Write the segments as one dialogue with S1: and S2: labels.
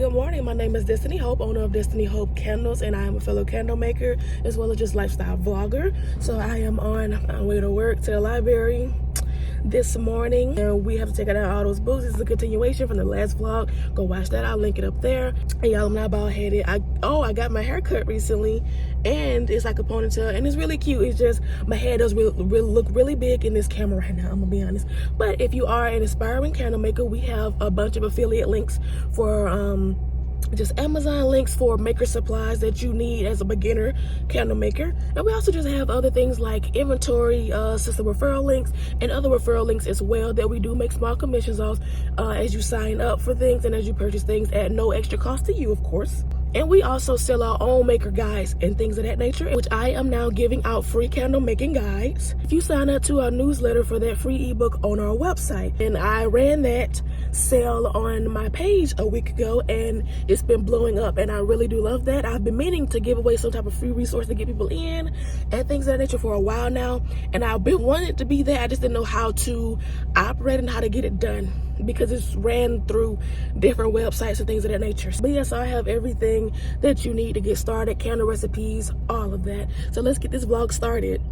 S1: Good morning. My name is Destiny Hope, owner of Destiny Hope Candles, and I am a fellow candle maker as well as just lifestyle vlogger. So I am on my way to work to the library this morning, and we have to take out all those books. This is a continuation from the last vlog. Go watch that. I'll link it up there. And y'all, I'm not bald headed. I got my hair cut recently, and it's like a ponytail, and it's really cute. It's just my hair does really look really big in this camera right now, I'm gonna be honest. But if you are an aspiring candle maker, we have a bunch of affiliate links for just Amazon links for maker supplies that you need as a beginner candle maker. And we also just have other things like inventory, system referral links, and other referral links as well that we do make small commissions off as you sign up for things and as you purchase things at no extra cost to you, of course. And we also sell our own maker guides and things of that nature, which I am now giving out free candle making guides if you sign up to our newsletter for that free ebook on our website. And I ran that sale on my page a week ago, and it's been blowing up, and I really do love that. I've been meaning to give away some type of free resource to get people in and things of that nature for a while now, and I've been wanting it to be there. I just didn't know how to operate and how to get it done because it's ran through different websites and things of that nature. But yes, I have everything that you need to get started, candle recipes, all of that. So let's get this vlog started.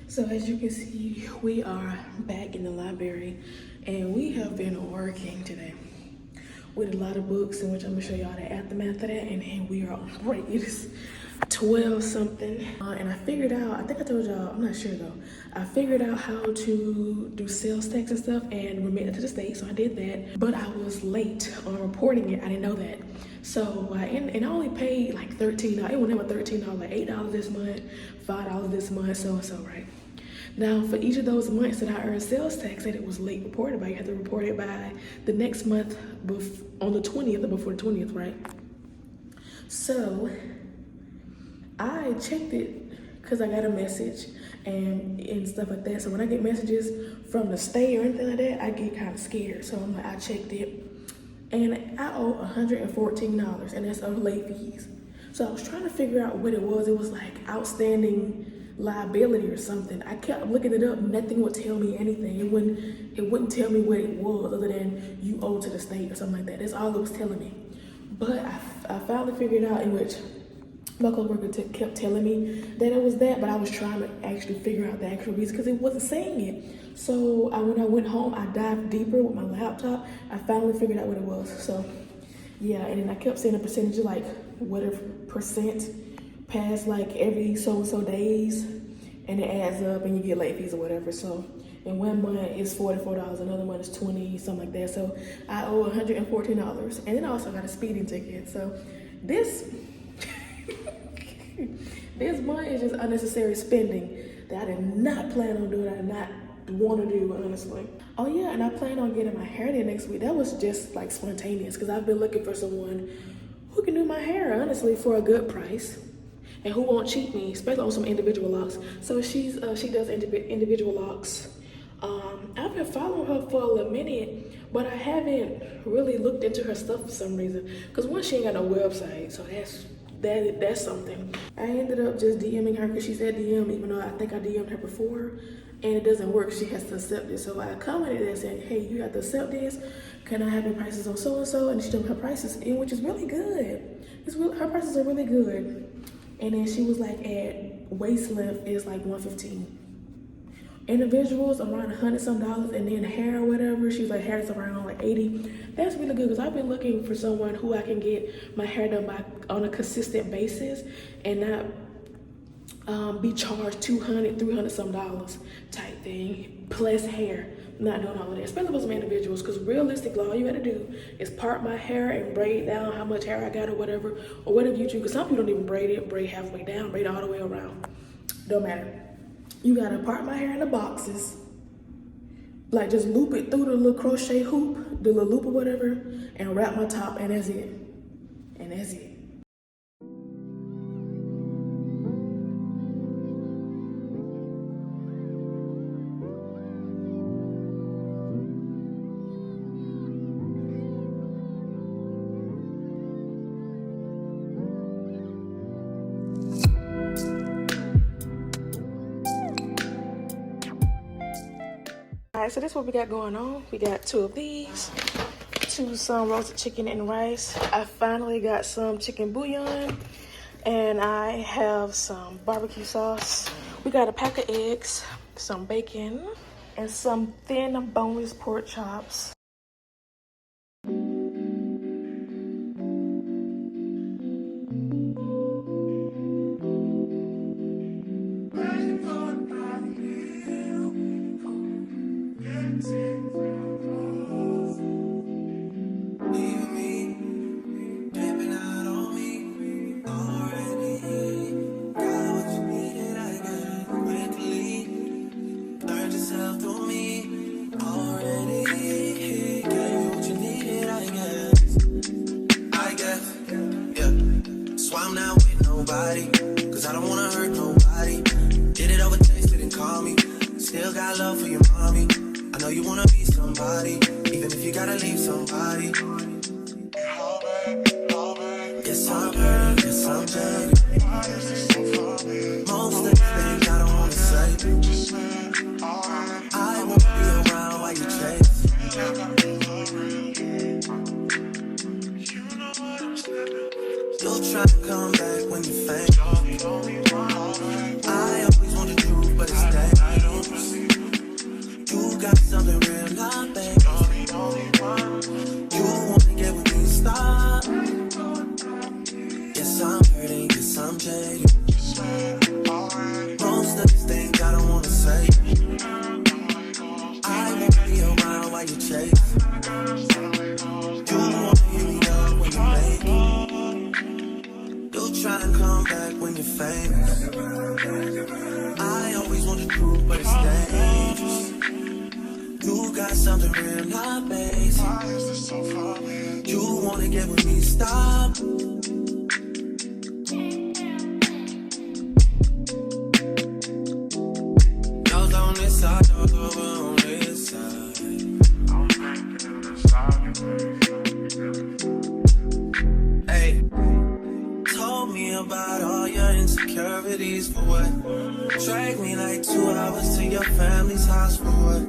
S1: So as you can see, we are back in the library, and we have been working today with a lot of books, in which I'm gonna show y'all the aftermath of that, and then we are on break. It is 12 something, and I figured out, I think I told y'all, I'm not sure though, I figured out how to do sales tax and stuff and remit it to the state, so I did that, but I was late on reporting it. I didn't know that. So and I only paid like $13. It went in with $13, like $8 this month, $5 this month, so right. Now, for each of those months that I earned sales tax that it was late reported by, you have to report it by the next month on the 20th or before the 20th, right? So I checked it because I got a message and stuff like that. So when I get messages from the state or anything like that, I get kind of scared. So I'm like, I checked it, and I owe $114, and that's of late fees. So I was trying to figure out what it was. It was like outstanding liability or something. I kept looking it up. Nothing would tell me anything. It wouldn't tell me what it was other than you owe to the state or something like that. That's all it was telling me. But I finally figured out, in which my coworker kept telling me that it was that, but I was trying to actually figure out the actual reason because it wasn't saying it. So when I went home, I dived deeper with my laptop. I finally figured out what it was. So yeah, and then I kept saying a percentage of like whatever percent past like every so-and-so days, and it adds up and you get late fees or whatever. So in one month it's $44, another month is $20, something like that. So I owe $114, and then I also got a speeding ticket. So this this month is just unnecessary spending that I did not plan on doing. I did not want to do, honestly. Oh yeah, and I plan on getting my hair done next week. That was just like spontaneous because I've been looking for someone who can do my hair, honestly, for a good price and who won't cheat me, especially on some individual locks. So she does individual locks. I've been following her for a little minute, but I haven't really looked into her stuff for some reason. Cause one, she ain't got no website, so that's something. I ended up just DMing her because she said DM, even though I think I DM'd her before. and it doesn't work, she has to accept it. So I commented and said, hey, you have to accept this. Can I have your prices on so-and-so? And she told me her prices, and which is really good. Her prices are really good. And then she was like, at waist length is like $115. Individuals around $100 some, and then hair or whatever, she's like, hair is around like $80. That's really good, because I've been looking for someone who I can get my hair done by on a consistent basis and not be charged $200, $300 some type thing, plus hair. I'm not doing all of that, especially for some individuals, because realistically, all you gotta do is part my hair and braid down how much hair I got or whatever you choose, because some people don't even braid it, braid halfway down, braid all the way around. Don't matter. You gotta part my hair in the boxes, like just loop it through the little crochet hoop, the little loop or whatever, and wrap my top, and that's it. And that's it. Alright, so this is what we got going on. We got 2 of these, some roasted chicken and rice. I finally got some chicken bouillon, and I have some barbecue sauce. We got a pack of eggs, some bacon, and some thin boneless pork chops.
S2: Cause I don't wanna hurt nobody. Did it over text, didn't call me. Still got love for your mommy. I know you wanna be somebody, even if you gotta leave somebody. Yes, I'm hurt, yes, I'm jaded. Most of the things I don't wanna say. I won't be around while you chase. You'll try to come back when you faint. I always want the truth, but it's dangerous. You got something real, not babe. You wanna get with me, stop. Yes, I'm hurting, yes, I'm jaded. Most of these things I don't wanna say. I won't be around while you chase. You wanna hear me up when you make it. You'll try and come back when you're famous. I always want the truth, but it's dangerous. You got something real, not basic. You wanna get with me, stop. Y'all on this side, y'all over on this side. Hey, told me about all your insecurities for what? Drag me like 2 hours to your family's house for what?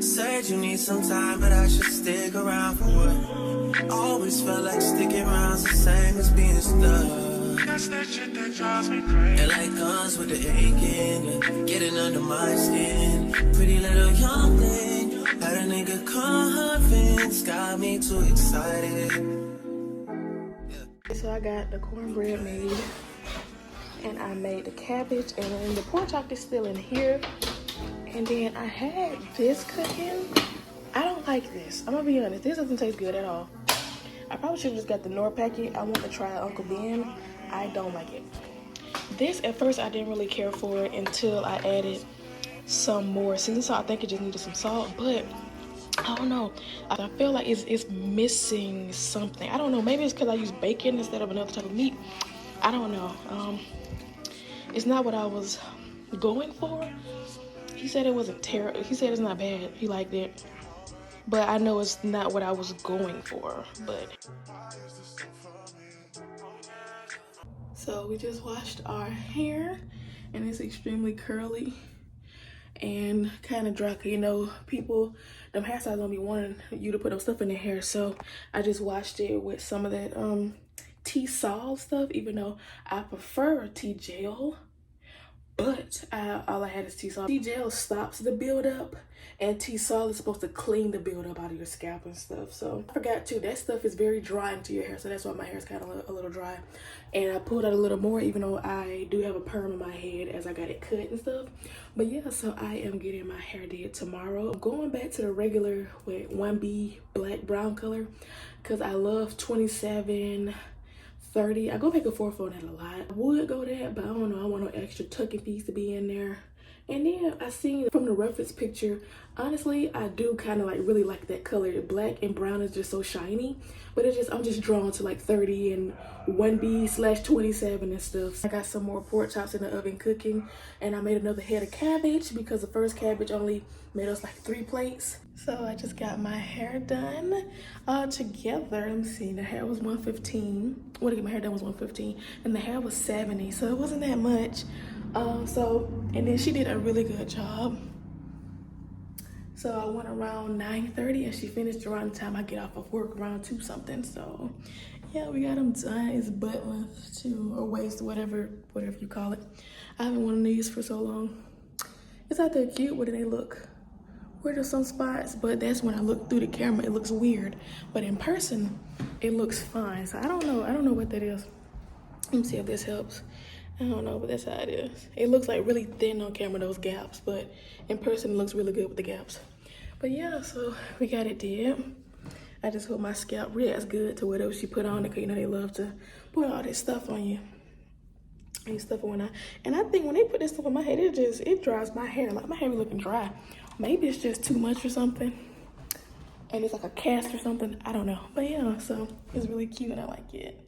S2: Said you need some time, but I should stick around for what? Always felt like sticking around's the same as being stuck. That's that shit that drives me crazy. And like guns with the aching, yeah, getting under my skin. Pretty little young thing, had a nigga convinced, got me too excited.
S1: So I got the cornbread made, and I made the cabbage, and then the pork chop is still in here. And then I had this cooking. I don't like this. I'm gonna be honest, this doesn't taste good at all. I probably should have just got the Knorr packet. I want to try Uncle Ben. I don't like it. This, at first, I didn't really care for it until I added some more seasoning salt. I think it just needed some salt, but I don't know. I feel like it's missing something. I don't know. Maybe it's because I use bacon instead of another type of meat. I don't know. It's not what I was going for. He said it wasn't terrible. He said it's not bad. He liked it. But I know it's not what I was going for. But so we just washed our hair, and it's extremely curly. and kind of dry. You know, people, them hairstyles don't be wanting you to put them stuff in their hair. So I just washed it with some of that tea sol stuff, even though I prefer tea gel. But all I had is tea sol. Tea gel stops the buildup, and tea sol is supposed to clean the buildup out of your scalp and stuff. So I forgot too, that stuff is very drying to your hair, so that's why my hair is kind of a little dry. And I pulled out a little more, even though I do have a perm in my head as I got it cut and stuff. But yeah, so I am getting my hair did tomorrow. I'm going back to the regular with 1B black brown color because I love 27, 30. I go back and forth on that a lot. I would go that, but I don't know. I want no extra tucking piece to be in there. And then I seen from the reference picture, honestly, I do kind of like really like that color. Black and brown is just so shiny, but I'm just drawn to like 30 and 1B/27 and stuff. I got some more pork chops in the oven cooking, and I made another head of cabbage because the first cabbage only made us like 3 plates. So I just got my hair done together. Let me see, the hair was $115. What to get my hair done was $115, and the hair was $70, so it wasn't that much. And then she did a really good job. So I went around 9:30, and she finished around the time I get off of work, around 2 something. So yeah, we got them done. It's butt length too, or waist, whatever you call it. I haven't worn these for so long. It's out there cute. What do they look? Where there's some spots, but that's when I look through the camera, it looks weird. But in person, it looks fine. So I don't know what that is. Let me see if this helps. I don't know, but that's how it is. It looks like really thin on camera, those gaps, but in person it looks really good with the gaps. But yeah, so we got it did. I just hope my scalp reacts good to whatever she put on it, because you know they love to put all this stuff on you. And stuff on I, and I think when they put this stuff on my head, it dries my hair. Like my hair be looking dry. Maybe it's just too much or something. And it's like a cast or something. I don't know. But yeah, so it's really cute and I like it.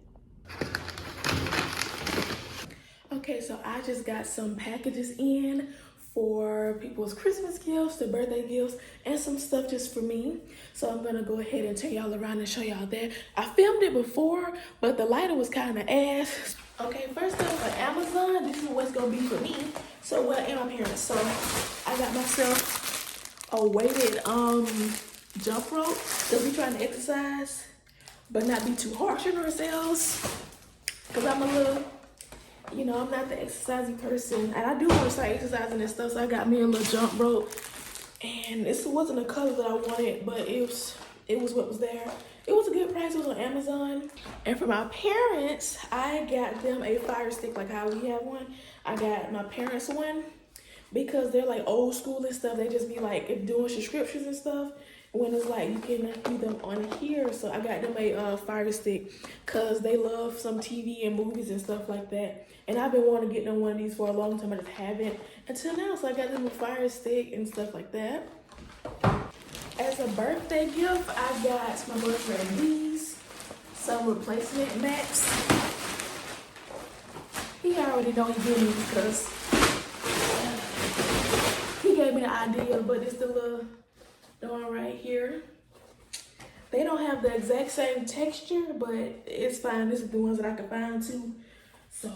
S1: Okay, so I just got some packages in for people's Christmas gifts, their birthday gifts, and some stuff just for me. So I'm gonna go ahead and turn y'all around and show y'all that. I filmed it before, but the lighting was kind of ass. Okay, first up for Amazon, this is what's gonna be for me. So what am I hearing? So I got myself a weighted jump rope. So we trying to exercise, but not be too harsh on ourselves. Cause I'm a little, you know, I'm not the exercising person, and I do want to start exercising and stuff. So I got me a little jump rope, and this wasn't a color that I wanted, but it was what was there. It was a good price. It was on Amazon. And for my parents, I got them a fire stick, like how we have one. I got my parents one because they're like old school and stuff. They just be like doing subscriptions and stuff. When it's like you can do them on here. So I got them a fire stick because they love some TV and movies and stuff like that. And I've been wanting to get them one of these for a long time. I just haven't until now. So I got them a fire stick and stuff like that. As a birthday gift, I got my boyfriend these, some replacement mats. He already know he gave me because he gave me the idea, but it's the little one right here. They don't have the exact same texture, but it's fine. This is the ones that I could find too. So,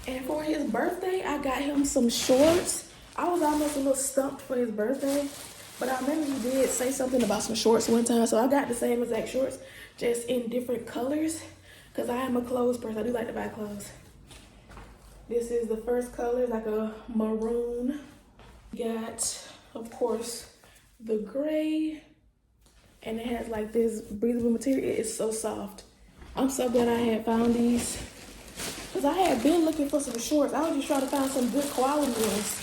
S1: and for his birthday, I got him some shorts. I was almost a little stumped for his birthday, but I remember he did say something about some shorts one time. So I got the same exact shorts, just in different colors, because I am a clothes person. I do like to buy clothes. This is the first color, like a maroon. Got, of course, the gray, and it has like this breathable material. It is so soft. I'm so glad I had found these, because I had been looking for some shorts. I was just trying to find some good quality ones.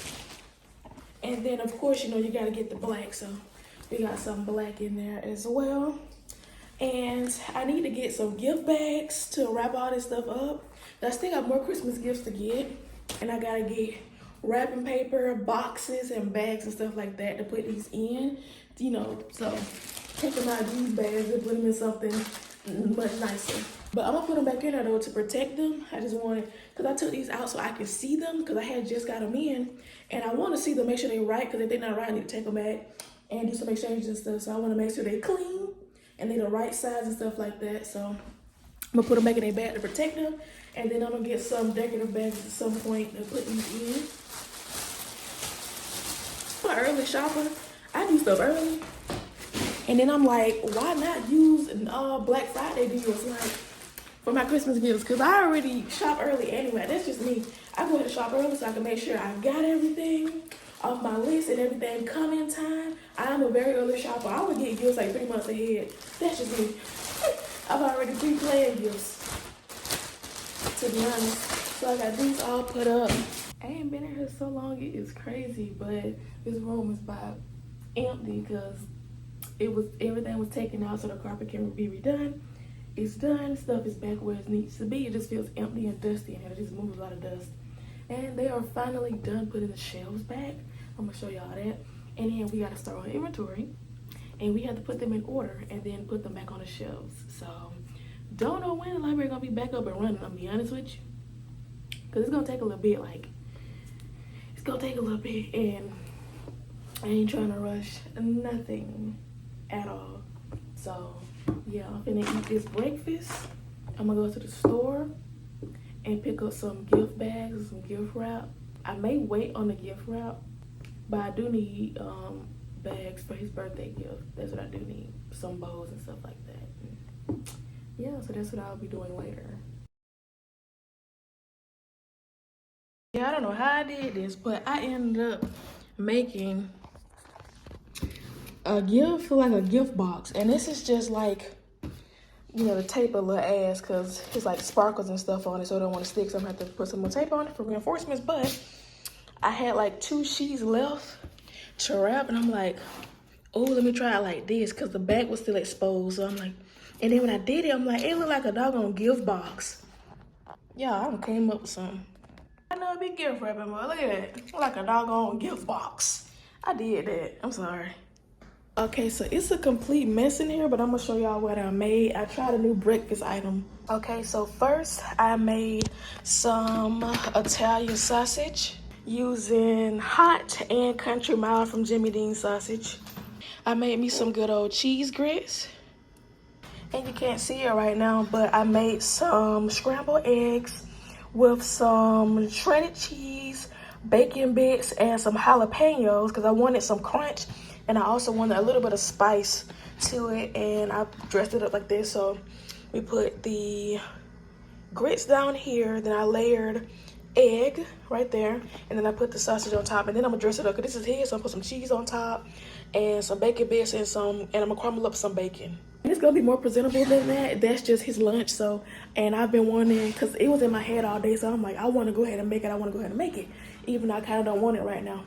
S1: And then, of course, you know, you got to get the black. So we got some black in there as well. And I need to get some gift bags to wrap all this stuff up. I still got more Christmas gifts to get. And I got to get wrapping paper, boxes, and bags and stuff like that to put these in. You know, so take them out of these bags and put them in something much nicer. But I'm going to put them back in there, though, to protect them. I just wanted, because I took these out so I could see them, because I had just got them in. And I want to see them, make sure they're right, because if they're not right, I need to take them back and do some exchanges and stuff. So I want to make sure they're clean and they're the right size and stuff like that. So I'm going to put them back in their bag to protect them. And then I'm going to get some decorative bags at some point to put these in. an early shopper. I do stuff early. And then I'm like, why not use Black Friday deals like for my Christmas gifts? Because I already shop early anyway. That's just me. I go ahead and shop early so I can make sure I got everything off my list and everything come in time. I'm a very early shopper. I would get gifts like 3 months ahead. That's just me. I've already pre-planned gifts, to be honest. So I got these all put up. I ain't been in here so long, it is crazy, but this room is about empty because everything was taken out so the carpet can be redone. It's done, stuff is back where it needs to be. It just feels empty and dusty in here. It just moves a lot of dust. And they are finally done putting the shelves back. I'm gonna show y'all that. And then we gotta start on inventory. And we have to put them in order and then put them back on the shelves. So, don't know when the library gonna be back up and running, I'm gonna be honest with you. Cause it's gonna take a little bit, it's gonna take a little bit, and I ain't trying to rush nothing at all. So, yeah, I'm finna eat this breakfast. I'm gonna go to the store and pick up some gift bags and some gift wrap. I may wait on the gift wrap, but I do need bags for his birthday gift. That's what I do need. Some bows and stuff like that. Yeah, so that's what I'll be doing later. Yeah, I don't know how I did this, but I ended up making a gift, like a gift box. And this is just like, you know, to tape a little ass because it's like sparkles and stuff on it, so I don't want to stick. So I'm gonna have to put some more tape on it for reinforcements. But I had like 2 sheets left to wrap, and I'm like, oh, let me try it like this because the back was still exposed. So I'm like, and then when I did it, I'm like, it looked like a doggone gift box. Yeah, I done came up with something. I know it'd be gift wrapping, but look at that. Like a doggone gift box. I did that. I'm sorry. Okay, so it's a complete mess in here, but I'm gonna show y'all what I made. I tried a new breakfast item. Okay, so first I made some Italian sausage using hot and country mild from Jimmy Dean sausage. I made me some good old cheese grits. And you can't see it right now, but I made some scrambled eggs with some shredded cheese, bacon bits, and some jalapenos because I wanted some crunch. And I also wanted a little bit of spice to it, and I dressed it up like this. So we put the grits down here, then I layered egg right there, and then I put the sausage on top, and then I'm gonna dress it up because this is his, so I'm gonna put some cheese on top and some bacon bits and I'm gonna crumble up some bacon. And it's gonna be more presentable than that. That's just his lunch. So, and I've been wanting, because it was in my head all day, so I'm like, I want to go ahead and make it, even though I kind of don't want it right now.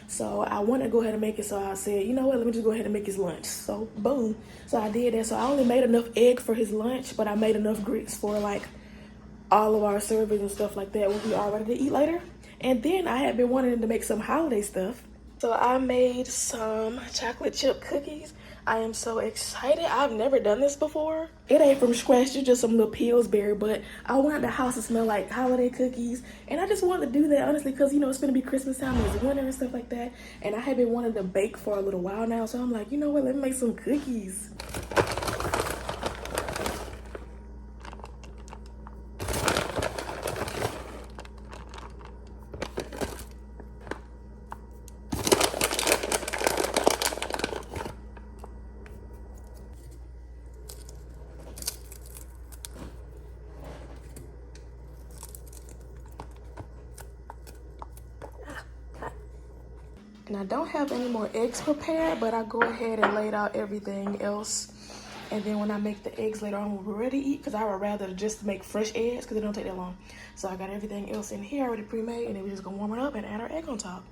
S1: So I want to go ahead and make it, so I said, you know what, let me just go ahead and make his lunch. So boom. So I did that. So I only made enough egg for his lunch, but I made enough grits for like all of our servings and stuff like that when we are ready to eat later. And then I had been wanting to make some holiday stuff. So I made some chocolate chip cookies. I am so excited. I've never done this before. It ain't from scratch, it's just some little Pillsbury, but I wanted the house to smell like holiday cookies. And I just wanted to do that, honestly, because, you know, it's gonna be Christmas time, it's winter and stuff like that. And I had been wanting to bake for a little while now, so I'm like, you know what, let me make some cookies. And I don't have any more eggs prepared, but I go ahead and laid out everything else. And then when I make the eggs later on, when we're ready to eat, because I would rather just make fresh eggs because it don't take that long. So I got everything else in here already pre-made, and then we're just gonna warm it up and add our egg on top.